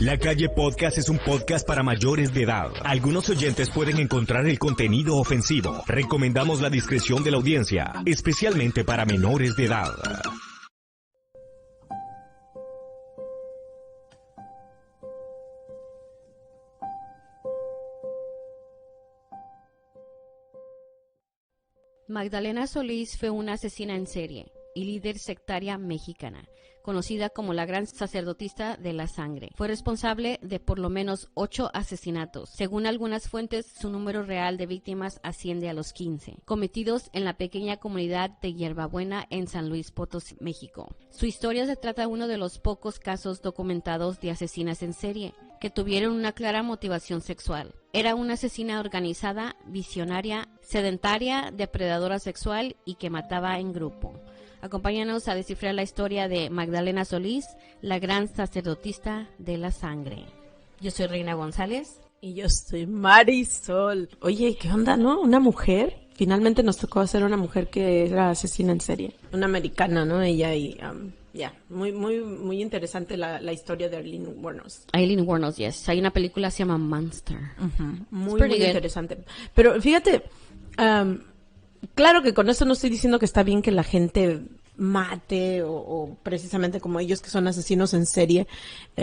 La Calle Podcast es un podcast para mayores de edad. Algunos oyentes pueden encontrar el contenido ofensivo. Recomendamos la discreción de la audiencia, especialmente para menores de edad. Magdalena Solís fue una asesina en serie y líder sectaria mexicana, conocida como la gran sacerdotista de la sangre. Fue responsable de por lo menos 8 asesinatos. Según algunas fuentes, su número real de víctimas asciende a los 15, cometidos en la pequeña comunidad de Hierbabuena en San Luis Potosí, México. Su historia se trata de uno de los pocos casos documentados de asesinas en serie que tuvieron una clara motivación sexual. Era una asesina organizada, visionaria, sedentaria, depredadora sexual y que mataba en grupo. Acompáñanos a descifrar la historia de Magdalena Solís, la gran sacerdotista de la sangre. Yo soy Reina González. Y yo soy Marisol. Oye, ¿qué onda, no? ¿Una mujer? Finalmente nos tocó hacer una mujer que era asesina en serie. Una americana, ¿no? Ella y... muy interesante la historia de Aileen Wuornos. Aileen Wuornos, yes. Hay una película que se llama Monster. Muy interesante. Pero fíjate... claro que con esto no estoy diciendo que está bien que la gente mate o precisamente como ellos que son asesinos en serie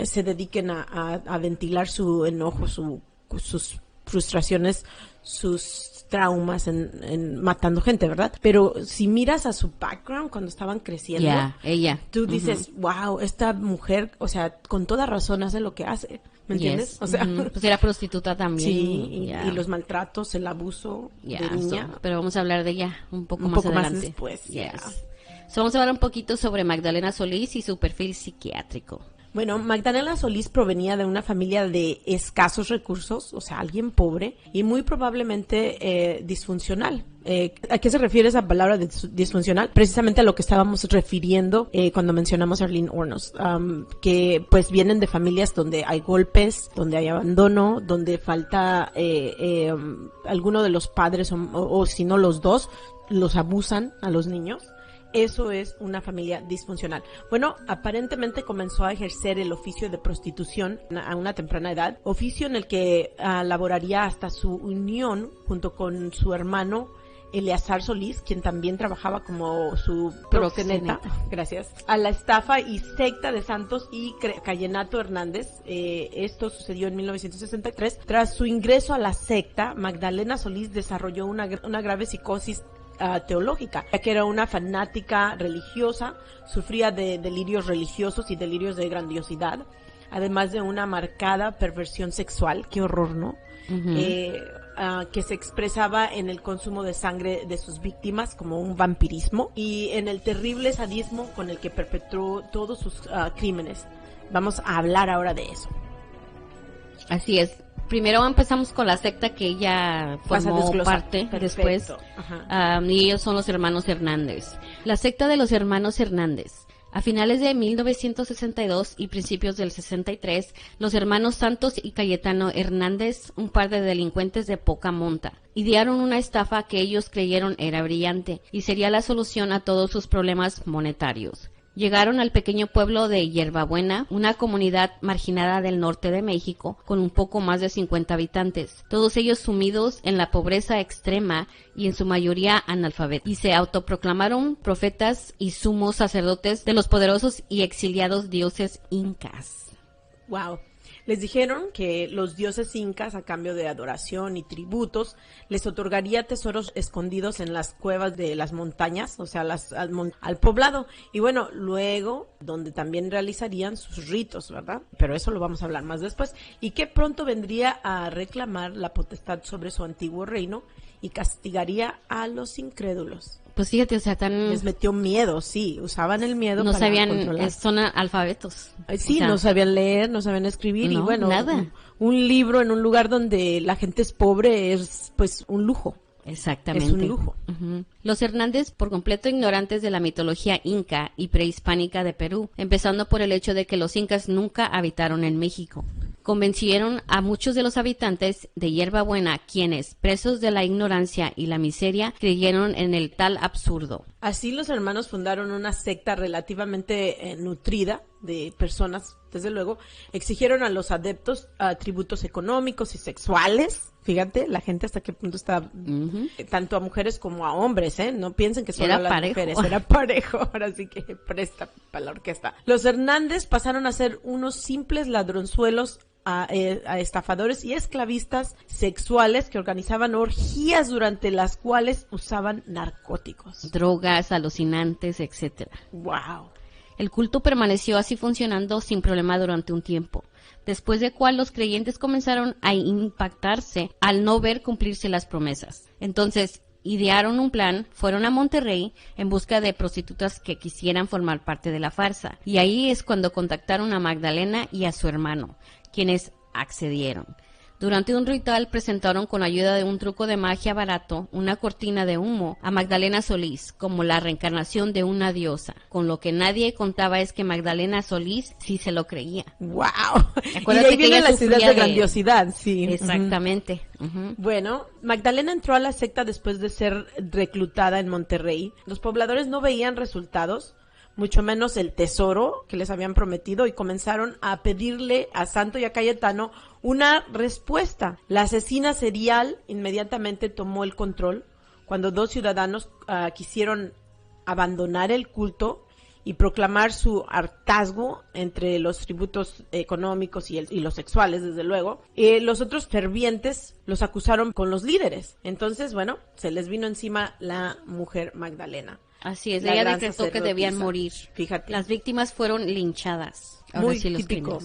se dediquen a ventilar su enojo, sus frustraciones, sus traumas en matando gente, ¿verdad? Pero si miras a su background cuando estaban creciendo, ella. Tú dices, wow, esta mujer, o sea, con toda razón hace lo que hace. ¿Me entiendes? Yes. O sea, pues era prostituta también. Sí, y los maltratos, el abuso de niña. Pero vamos a hablar de ella un poco más después. Vamos a hablar un poquito sobre Magdalena Solís y su perfil psiquiátrico. Bueno, Magdalena Solís provenía de una familia de escasos recursos, o sea, alguien pobre y muy probablemente disfuncional. ¿A qué se refiere esa palabra disfuncional? Precisamente a lo que estábamos refiriendo cuando mencionamos a Aileen Wuornos, que pues vienen de familias donde hay golpes, donde hay abandono, donde falta alguno de los padres o si no los dos, los abusan a los niños. Eso es una familia disfuncional. Bueno, aparentemente comenzó a ejercer el oficio de prostitución a una temprana edad, oficio en el que laboraría hasta su unión junto con su hermano Eleazar Solís, quien también trabajaba como su proxeneta, gracias, a la estafa y secta de Santos y Cayenato Hernández. Esto sucedió en 1963. Tras su ingreso a la secta, Magdalena Solís desarrolló una grave psicosis teológica, ya que era una fanática religiosa, sufría de delirios religiosos y delirios de grandiosidad, además de una marcada perversión sexual, qué horror, ¿no? Que se expresaba en el consumo de sangre de sus víctimas como un vampirismo y en el terrible sadismo con el que perpetró todos sus crímenes. Vamos a hablar ahora de eso. Así es. Primero empezamos con la secta que ella formó parte. Perfecto. Después. Y ellos son los hermanos Hernández. La secta de los hermanos Hernández. A finales de 1962 y principios del 63, los hermanos Santos y Cayetano Hernández, un par de delincuentes de poca monta, idearon una estafa que ellos creyeron era brillante y sería la solución a todos sus problemas monetarios. Llegaron al pequeño pueblo de Hierbabuena, una comunidad marginada del norte de México, con un poco más de 50 habitantes, todos ellos sumidos en la pobreza extrema y en su mayoría analfabetos, y se autoproclamaron profetas y sumos sacerdotes de los poderosos y exiliados dioses incas. Wow. Les dijeron que los dioses incas, a cambio de adoración y tributos, les otorgaría tesoros escondidos en las cuevas de las montañas, o sea, al poblado. Y bueno, luego, donde también realizarían sus ritos, ¿verdad? Pero eso lo vamos a hablar más después. Y que pronto vendría a reclamar la potestad sobre su antiguo reino y castigaría a los incrédulos. Pues fíjate, o sea, les metió miedo, sí, usaban el miedo no para sabían, controlar. Son alfabetos. Sí, o sea, no sabían leer, no sabían escribir, no, y bueno, nada. Un libro en un lugar donde la gente es pobre es pues un lujo. Exactamente. Es un lujo. Los Hernández, por completo ignorantes de la mitología inca y prehispánica de Perú, empezando por el hecho de que los incas nunca habitaron en México, convencieron a muchos de los habitantes de Hierbabuena, quienes, presos de la ignorancia y la miseria, creyeron en el tal absurdo. Así los hermanos fundaron una secta relativamente nutrida, de personas, desde luego, exigieron a los adeptos tributos económicos y sexuales. Fíjate, la gente hasta qué punto está, tanto a mujeres como a hombres, no piensen que solo a las mujeres, era parejo, ahora sí que presta para la orquesta. Los Hernández pasaron a ser unos simples ladronzuelos, a estafadores y esclavistas sexuales que organizaban orgías durante las cuales usaban narcóticos, drogas, alucinantes, etcétera. Wow. El culto permaneció así funcionando sin problema durante un tiempo, después de cual los creyentes comenzaron a impactarse al no ver cumplirse las promesas. Entonces, idearon un plan, fueron a Monterrey en busca de prostitutas que quisieran formar parte de la farsa. Y ahí es cuando contactaron a Magdalena y a su hermano, quienes accedieron. Durante un ritual presentaron con ayuda de un truco de magia barato una cortina de humo a Magdalena Solís como la reencarnación de una diosa. Con lo que nadie contaba es que Magdalena Solís sí se lo creía. ¡Wow! Y ahí viene la ciudad de grandiosidad, sí. Exactamente. Bueno, Magdalena entró a la secta después de ser reclutada en Monterrey. Los pobladores no veían resultados, mucho menos el tesoro que les habían prometido, y comenzaron a pedirle a Santo y a Cayetano una respuesta. La asesina serial inmediatamente tomó el control cuando dos ciudadanos quisieron abandonar el culto y proclamar su hartazgo entre los tributos económicos y los sexuales, desde luego. Los otros fervientes los acusaron con los líderes. Entonces, bueno, se les vino encima la mujer Magdalena. Así es, ella decretó que debían morir. Fíjate. Las víctimas fueron linchadas. Muy típico.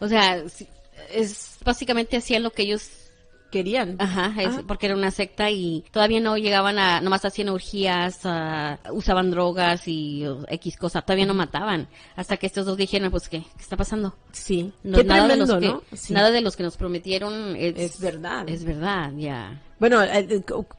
O sea, es básicamente hacían lo que ellos querían. Porque era una secta y todavía no llegaban nomás hacían orgías, usaban drogas y X cosa, todavía no mataban. Hasta que estos dos dijeron, pues, ¿qué está pasando? Sí. Qué tremendo, ¿no? Sí. Nada de los que nos prometieron es verdad. Es verdad, ya. Bueno,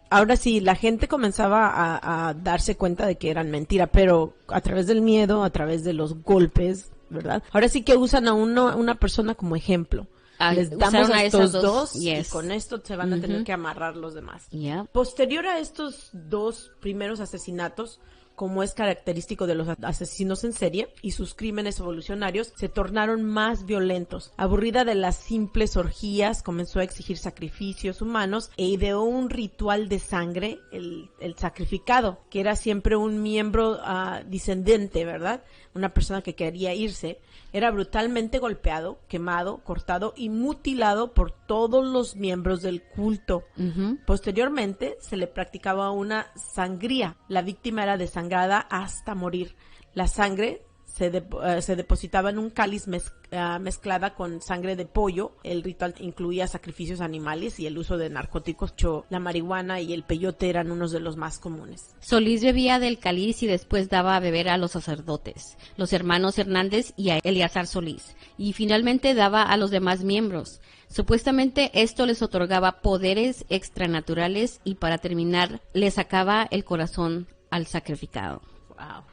ahora sí, la gente comenzaba a darse cuenta de que eran mentira, pero a través del miedo, a través de los golpes, ¿verdad? Ahora sí que usan a una persona como ejemplo. Les damos a estos dos y con esto se van a tener que amarrar los demás. Posterior a estos dos primeros asesinatos, como es característico de los asesinos en serie, y sus crímenes evolucionarios se tornaron más violentos. Aburrida de las simples orgías, comenzó a exigir sacrificios humanos e ideó un ritual de sangre, el sacrificado, que era siempre un miembro discendente, ¿verdad? Una persona que quería irse. Era brutalmente golpeado, quemado, cortado y mutilado por todos los miembros del culto. Posteriormente, se le practicaba una sangría. La víctima era desangrada hasta morir. La sangre se depositaba en un cáliz mezclada con sangre de pollo. El ritual incluía sacrificios animales y el uso de narcóticos. La marihuana y el peyote eran unos de los más comunes. Solís bebía del cáliz y después daba a beber a los sacerdotes, los hermanos Hernández y a Eleazar Solís, y finalmente daba a los demás miembros. Supuestamente esto les otorgaba poderes extranaturales y para terminar les sacaba el corazón al sacrificado. Wow.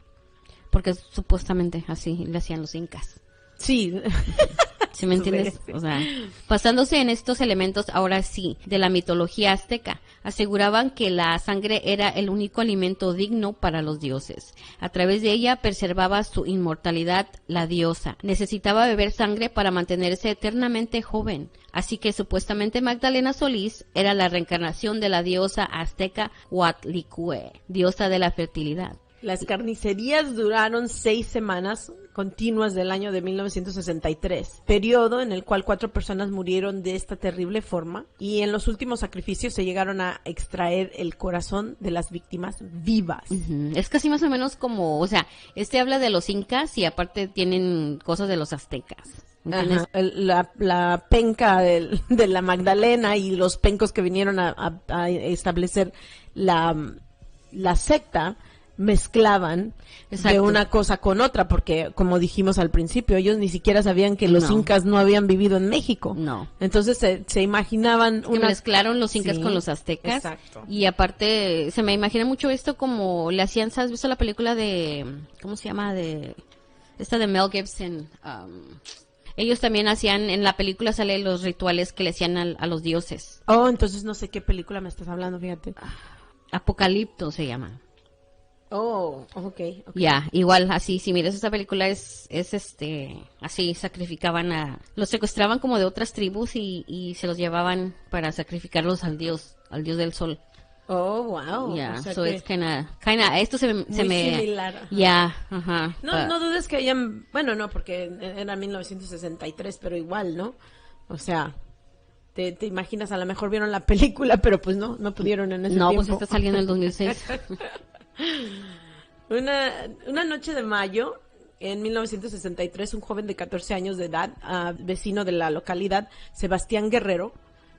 Porque supuestamente así le hacían los incas. Sí. ¿Sí me entiendes? O sea, basándose en estos elementos, ahora sí, de la mitología azteca, aseguraban que la sangre era el único alimento digno para los dioses. A través de ella preservaba su inmortalidad la diosa. Necesitaba beber sangre para mantenerse eternamente joven. Así que supuestamente Magdalena Solís era la reencarnación de la diosa azteca Huatlicue, diosa de la fertilidad. Las carnicerías duraron 6 semanas continuas del año de 1963, periodo en el cual 4 personas murieron de esta terrible forma, y en los últimos sacrificios se llegaron a extraer el corazón de las víctimas vivas. Es casi más o menos como, o sea, habla de los incas y aparte tienen cosas de los aztecas. La penca de la Magdalena y los pencos que vinieron a establecer la secta mezclaban de una cosa con otra, porque como dijimos al principio, ellos ni siquiera sabían que los incas no habían vivido en México. No. Entonces se imaginaban que mezclaron los incas con los aztecas. Exacto. Y aparte se me imagina mucho esto como le hacían, ¿sabes? ¿Visto la película de cómo se llama? De Mel Gibson? Ellos también hacían, en la película salen los rituales que le hacían a los dioses. Oh, entonces no sé qué película me estás hablando, fíjate. Apocalipto se llama. Oh, okay. Ya, igual, así, si miras esa película es así, sacrificaban los secuestraban como de otras tribus y se los llevaban para sacrificarlos al dios del sol. Oh, wow. Yeah, o sea so que it's kinda, esto se me... similar. Ya, ajá. No dudes que hayan, bueno, no, porque era 1963, pero igual, ¿no? O sea, te imaginas, a lo mejor vieron la película, pero pues no pudieron en ese tiempo. No, pues está saliendo en el 2006. Una noche de mayo, en 1963, un joven de 14 años de edad, vecino de la localidad, Sebastián Guerrero,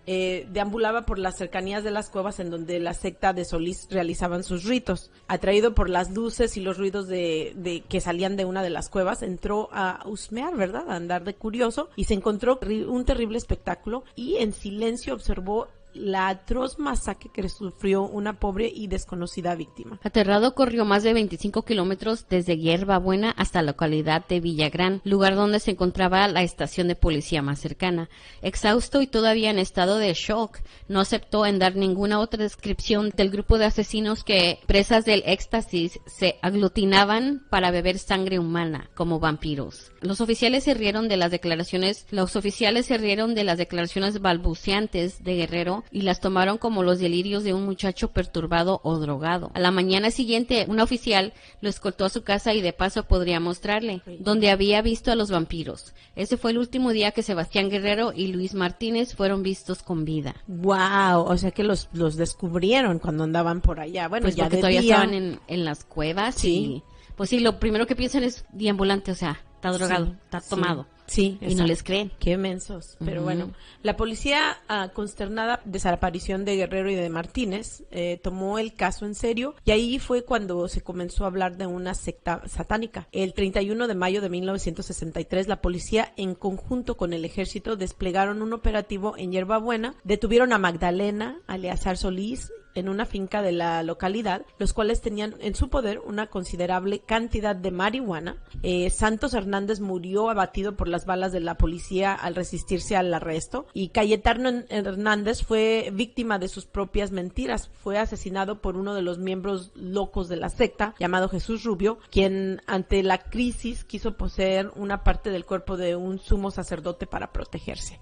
deambulaba por las cercanías de las cuevas en donde la secta de Solís realizaban sus ritos. Atraído por las luces y los ruidos de que salían de una de las cuevas, entró a husmear, ¿verdad? A andar de curioso, y se encontró un terrible espectáculo y en silencio observó la atroz masacre que sufrió una pobre y desconocida víctima. Aterrado, corrió más de 25 kilómetros desde Hierbabuena hasta la localidad de Villagrán, lugar donde se encontraba la estación de policía más cercana. Exhausto y todavía en estado de shock, no aceptó en dar ninguna otra descripción del grupo de asesinos que, presas del éxtasis, se aglutinaban para beber sangre humana como vampiros. Los oficiales se rieron de las declaraciones balbuceantes de Guerrero y las tomaron como los delirios de un muchacho perturbado o drogado. A la mañana siguiente, un oficial lo escoltó a su casa y de paso podría mostrarle donde había visto a los vampiros. Ese fue el último día que Sebastián Guerrero y Luis Martínez fueron vistos con vida. Wow, o sea que los descubrieron cuando andaban por allá. Bueno, pues ya porque de todavía día estaban en las cuevas. Sí. Y pues sí, lo primero que piensan es deambulante, o sea, está drogado, Sí, está tomado. Sí, y no les creen. Qué mensos. Pero bueno, la policía, consternada de desaparición de Guerrero y de Martínez, tomó el caso en serio y ahí fue cuando se comenzó a hablar de una secta satánica. El 31 de mayo de 1963, la policía, en conjunto con el ejército, desplegaron un operativo en Hierbabuena, detuvieron a Magdalena Eleazar Solís en una finca de la localidad, los cuales tenían en su poder una considerable cantidad de marihuana. Santos Hernández murió abatido por las balas de la policía al resistirse al arresto, y Cayetano Hernández fue víctima de sus propias mentiras. Fue asesinado por uno de los miembros locos de la secta, llamado Jesús Rubio, quien ante la crisis quiso poseer una parte del cuerpo de un sumo sacerdote para protegerse.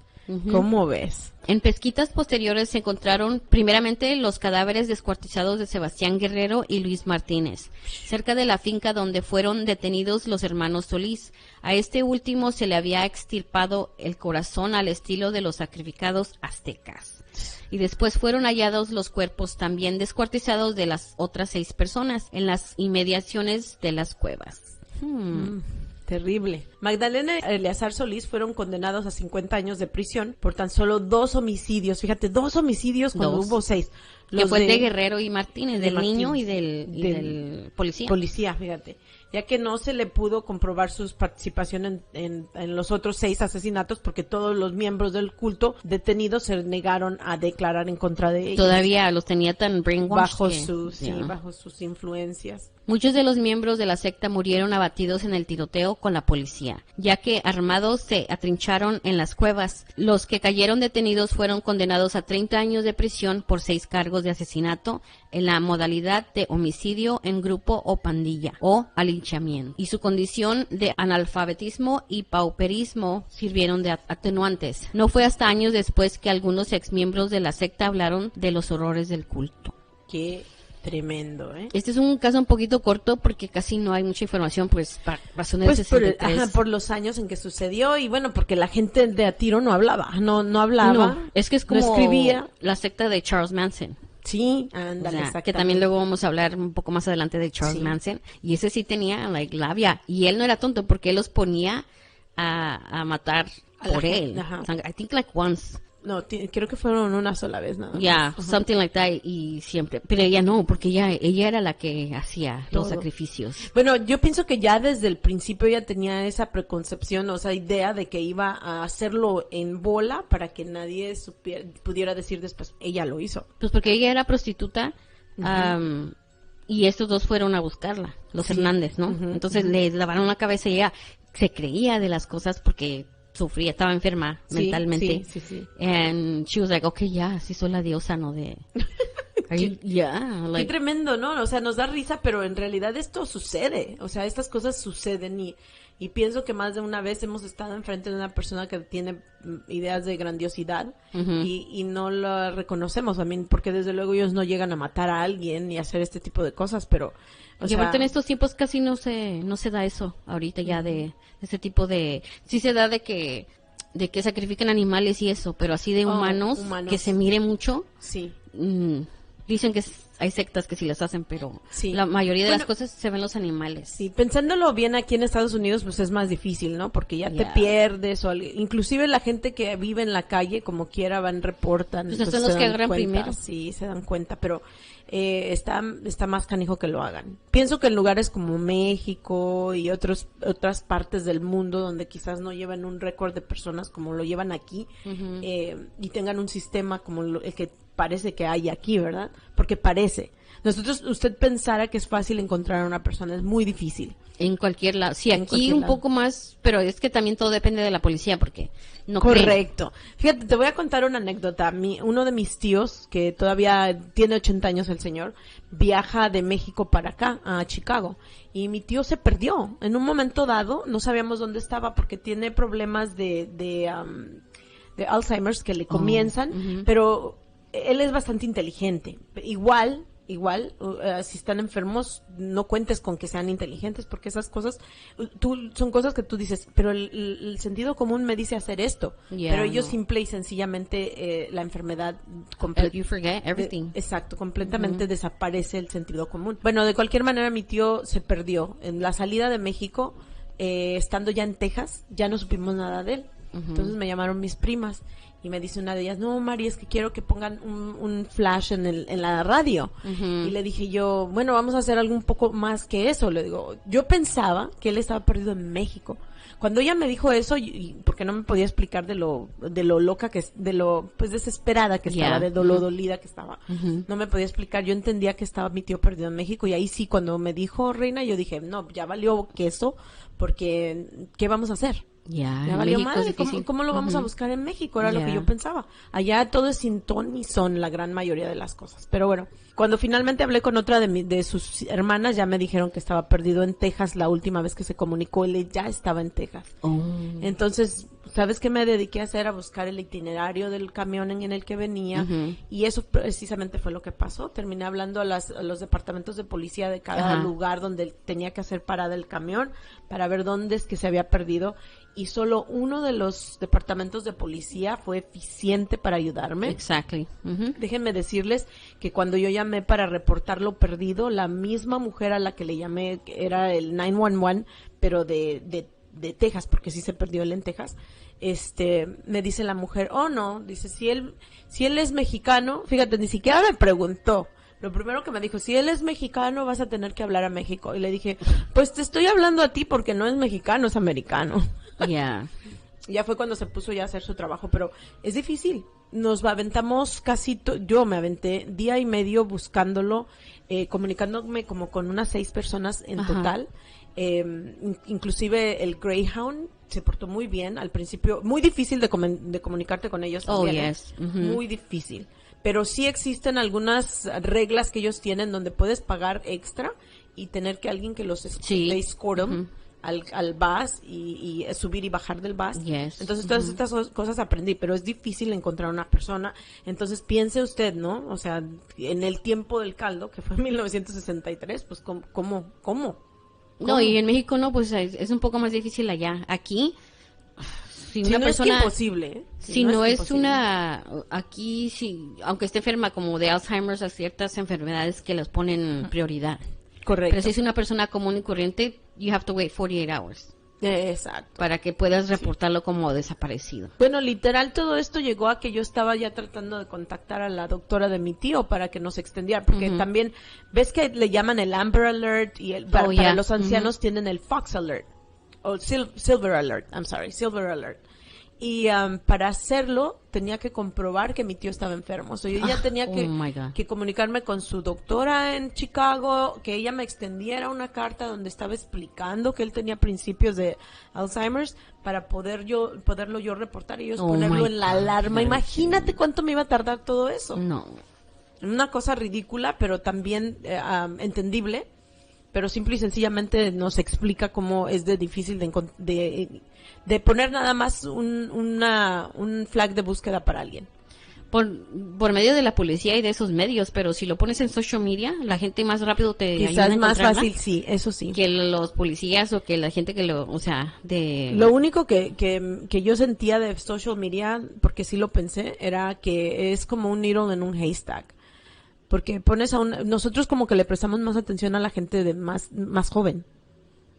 ¿Cómo ves? En pesquitas posteriores se encontraron primeramente los cadáveres descuartizados de Sebastián Guerrero y Luis Martínez, cerca de la finca donde fueron detenidos los hermanos Solís. A este último se le había extirpado el corazón al estilo de los sacrificados aztecas. Y después fueron hallados los cuerpos también descuartizados de las otras 6 personas en las inmediaciones de las cuevas. Terrible. Magdalena y Eleazar Solís fueron condenados a 50 años de prisión por tan solo 2 homicidios. Fíjate, 2 homicidios cuando hubo 6. Que fue de Guerrero y Martínez, del niño y del policía. Policía, fíjate. Ya que no se le pudo comprobar su participación en los otros 6 asesinatos, porque todos los miembros del culto detenidos se negaron a declarar en contra de ellos. Todavía los tenía tan brainwashed bajo sus influencias. Muchos de los miembros de la secta murieron abatidos en el tiroteo con la policía, ya que armados se atrincharon en las cuevas. Los que cayeron detenidos fueron condenados a 30 años de prisión por 6 cargos de asesinato en la modalidad de homicidio en grupo o pandilla o alinchamiento, y su condición de analfabetismo y pauperismo sirvieron de atenuantes. No fue hasta años después que algunos exmiembros de la secta hablaron de los horrores del culto. Qué tremendo, ¿eh? Este es un caso un poquito corto porque casi no hay mucha información, pues, para razones de 63. Por los años en que sucedió, y bueno, porque la gente de a tiro no hablaba. No hablaba. No, es que es como no escribía. La secta de Charles Manson. Sí, ándale, o sea, que también luego vamos a hablar un poco más adelante de Charles Manson, y ese sí tenía labia, y él no era tonto porque él los ponía a matar por él. I think like once. No, creo que fueron una sola vez nada más. Yeah, something like that, y siempre. Pero ella no, porque ella era la que hacía los sacrificios. Bueno, yo pienso que ya desde el principio ella tenía esa preconcepción, o sea, idea de que iba a hacerlo en bola para que nadie pudiera decir después, ella lo hizo. Pues porque ella era prostituta, y estos dos fueron a buscarla, los Hernández, ¿no? Entonces le lavaron la cabeza y ella se creía de las cosas porque sufría, estaba enferma mentalmente. Sí. And she was like, okay, sí soy la diosa, ¿no? Qué tremendo, ¿no? O sea, nos da risa, pero en realidad esto sucede. O sea, estas cosas suceden y pienso que más de una vez hemos estado enfrente de una persona que tiene ideas de grandiosidad y no la reconocemos también, porque desde luego ellos no llegan a matar a alguien ni a hacer este tipo de cosas, pero... Y ahorita en estos tiempos casi no se da eso, ahorita ya de ese tipo de... Sí se da de que sacrifican animales y eso, pero así de humanos. Que se mire mucho. Sí. Dicen que hay sectas que sí las hacen, pero la mayoría de las cosas se ven los animales. Sí, pensándolo bien aquí en Estados Unidos, pues es más difícil, ¿no? Porque ya te pierdes inclusive la gente que vive en la calle, como quiera, reportan. Pues son los que agarran primero. Sí, se dan cuenta, pero está más canijo que lo hagan. Pienso que en lugares como México y otras partes del mundo donde quizás no llevan un récord de personas como lo llevan aquí, y tengan un sistema como el que parece que hay aquí, ¿verdad? Porque parece. Usted pensara que es fácil encontrar a una persona, es muy difícil. En cualquier lado. Sí, aquí un poco más, pero es que también todo depende de la policía, porque no Correcto. Fíjate, te voy a contar una anécdota. Uno de mis tíos, que todavía tiene 80 años el señor, viaja de México para acá, a Chicago, y mi tío se perdió. En un momento dado, no sabíamos dónde estaba, porque tiene problemas de Alzheimer's que le comienzan, pero él es bastante inteligente. Igual, si están enfermos, no cuentes con que sean inteligentes, porque esas cosas, son cosas que tú dices, pero el sentido común me dice hacer esto, pero ellos simple y sencillamente, la enfermedad you forget everything. Exacto, completamente desaparece el sentido común. Bueno, de cualquier manera, mi tío se perdió. En la salida de México, estando ya en Texas, ya no supimos nada de él. Entonces me llamaron mis primas y me dice una de ellas, no, Mari, es que quiero que pongan un flash en la radio. Y le dije yo, bueno, vamos a hacer algo un poco más que eso. Le digo, yo pensaba que él estaba perdido en México. Cuando ella me dijo eso, porque no me podía explicar de lo loca pues desesperada que estaba, de lo dolida que estaba, no me podía explicar. Yo entendía que estaba mi tío perdido en México, y ahí sí, cuando me dijo Reina, yo dije, no, ya valió queso, porque ¿qué vamos a hacer? Ya valió madre, ¿cómo lo vamos a buscar en México? Era lo que yo pensaba. Allá todo es sin ton ni son, la gran mayoría de las cosas. Pero bueno, cuando finalmente hablé con otra de sus hermanas, ya me dijeron que estaba perdido en Texas. La última vez que se comunicó, él ya estaba en Texas. Entonces, ¿sabes qué me dediqué a hacer? A buscar el itinerario del camión en el que venía, y eso precisamente fue lo que pasó. Terminé hablando a los departamentos de policía de cada lugar donde tenía que hacer parada el camión para ver dónde es que se había perdido, y solo uno de los departamentos de policía fue eficiente para ayudarme. Exactly. Déjenme decirles que cuando yo llamé para reportar lo perdido, la misma mujer a la que le llamé, que era el 911, pero de Texas, porque sí se perdió él en Texas, me dice la mujer, oh no, dice, si él es mexicano, fíjate, ni siquiera me preguntó. Lo primero que me dijo, si él es mexicano, vas a tener que hablar a México. Y le dije, pues te estoy hablando a ti porque no es mexicano, es americano. Ya fue cuando se puso ya a hacer su trabajo, pero es difícil. Nos aventamos yo me aventé día y medio buscándolo, comunicándome como con unas 6 personas en total. Inclusive el Greyhound se portó muy bien al principio. Muy difícil de comunicarte con ellos también, muy difícil. Pero sí existen algunas reglas que ellos tienen donde puedes pagar extra y tener que alguien que los escort al bus y subir y bajar del bus. Entonces todas estas cosas aprendí, pero es difícil encontrar una persona. Entonces piense usted, ¿no? O sea, en el tiempo del caldo, que fue en 1963, pues ¿cómo? No, y en México no, pues es un poco más difícil allá. Aquí, si una persona, es imposible, ¿eh? Si no es imposible. Aquí sí, aunque esté enferma como de Alzheimer's, hay ciertas enfermedades que las ponen prioridad. Correcto. Pero si es una persona común y corriente, you have to wait 48 hours. Exacto. Para que puedas reportarlo como desaparecido. Bueno, literal, todo esto llegó a que yo estaba ya tratando de contactar a la doctora de mi tío para que nos extendiera, porque también, ves que le llaman el Amber Alert, y para los ancianos tienen el Fox Alert, o Silver Alert, Silver Alert. Y para hacerlo tenía que comprobar que mi tío estaba enfermo. O sea, yo ya tenía que comunicarme con su doctora en Chicago, que ella me extendiera una carta donde estaba explicando que él tenía principios de Alzheimer's para poderlo yo reportar y ellos ponerlo en la alarma. Imagínate cuánto me iba a tardar todo eso. No. Una cosa ridícula, pero también entendible, pero simple y sencillamente nos explica cómo es de difícil de poner nada más un flag de búsqueda para alguien. Por medio de la policía y de esos medios, pero si lo pones en social media, la gente más rápido te ayuda a quizás más encontrarla fácil, sí, eso sí. Que los policías o que la gente que Lo único que yo sentía de social media, porque sí lo pensé, era que es como un needle en un haystack. Porque pones nosotros como que le prestamos más atención a la gente de más joven.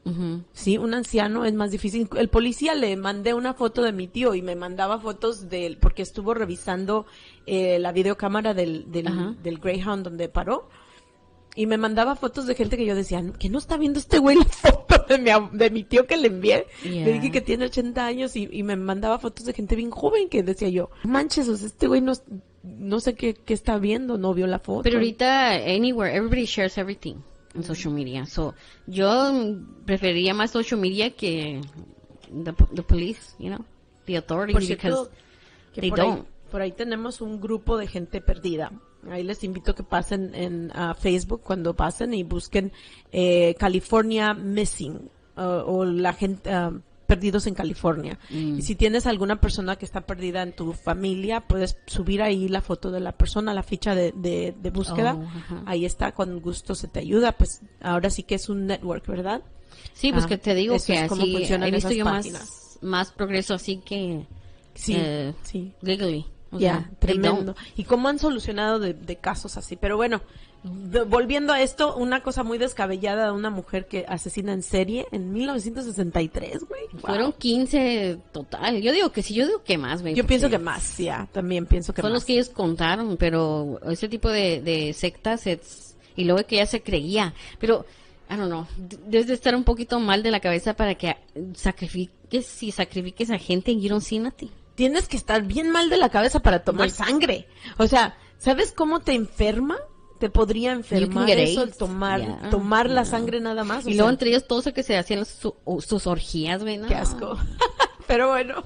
Uh-huh. Sí, un anciano es más difícil. El policía le mandé una foto de mi tío y me mandaba fotos de él porque estuvo revisando la videocámara del Greyhound donde paró y me mandaba fotos de gente que yo decía, que no está viendo este güey la foto de mi tío que le envié. Yeah. Le dije que tiene 80 años y me mandaba fotos de gente bien joven que decía yo, manches, o sea, este güey no sé qué está viendo, no vio la foto. Pero ahorita, anywhere, everybody shares everything en social media. So, yo preferiría más social media que the police, you know, the authorities, por cierto, because they don't. Por ahí tenemos un grupo de gente perdida. Ahí les invito a que pasen en Facebook cuando pasen y busquen California Missing o la gente perdidos en California. Y si tienes alguna persona que está perdida en tu familia, puedes subir ahí la foto de la persona, la ficha de búsqueda. Ahí está, con gusto se te ayuda. Pues ahora sí que es un network, ¿verdad? Sí, pues que te digo que así he visto yo más progreso así que sí, sí. legally. Ya, tremendo. Y cómo han solucionado de casos así. Pero bueno, volviendo a esto, una cosa muy descabellada de una mujer que asesina en serie en 1963, güey. Wow. Fueron 15 total. Yo digo que sí, yo digo que más, güey. Yo pienso que más, ya, también pienso que son más. Son los que ellos contaron, pero ese tipo de sectas, y luego que ella se creía. Pero, I don't know, debes de estar un poquito mal de la cabeza para que sacrifiques a gente en Cincinnati. Tienes que estar bien mal de la cabeza para tomar sangre. O sea, ¿sabes cómo te enferma? Te podría enfermar eso, el tomar la sangre nada más. Y luego entre ellos todos los que se hacían sus orgías, güey, ¿no? Qué asco. Pero bueno.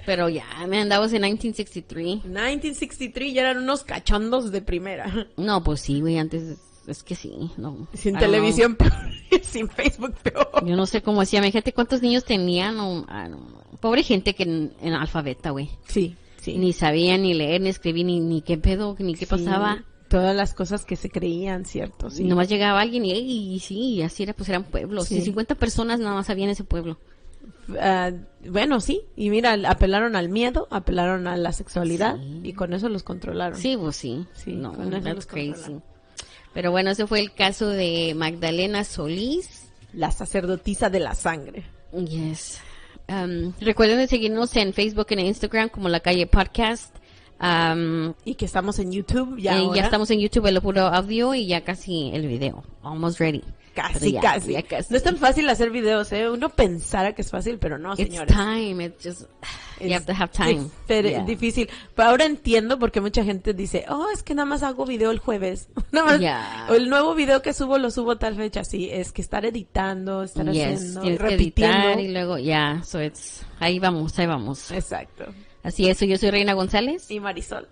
Pero ya, me andabas en 1963. 1963 ya eran unos cachondos de primera. No, pues sí, güey, antes es que sí, no. Sin televisión peor, sin Facebook peor. Yo no sé cómo hacía, gente, ¿cuántos niños tenían? No. Pobre gente que en alfabeta, güey. Sí, sí. Ni sabían ni leer, ni escribir, ni qué pedo, ni qué pasaba. Todas las cosas que se creían, ¿cierto? Sí. Nomás llegaba alguien y sí, así era, pues eran pueblos. Sí. Y 50 personas nada más había en ese pueblo. Bueno, sí. Y mira, apelaron al miedo, apelaron a la sexualidad y con eso los controlaron. Sí, pues sí. Sí, no, con eso that's crazy. Pero bueno, ese fue el caso de Magdalena Solís. La sacerdotisa de la sangre. Yes. Recuerden de seguirnos en Facebook y en Instagram como La Calle Podcast. Y que estamos en YouTube ya estamos en YouTube, el puro audio y ya casi el video. Almost ready. Casi. No es tan fácil hacer videos, ¿eh? Uno pensara que es fácil, pero no, señores. It's time. It's just, you have to have time. Es difícil. Pero ahora entiendo porque mucha gente dice, es que nada más hago video el jueves. Nada más, o el nuevo video que subo, lo subo tal fecha. Sí, es que estar editando, estar haciendo, repitiendo. Y luego, ahí vamos. Exacto. Así es, yo soy Reina González. Y Marisol.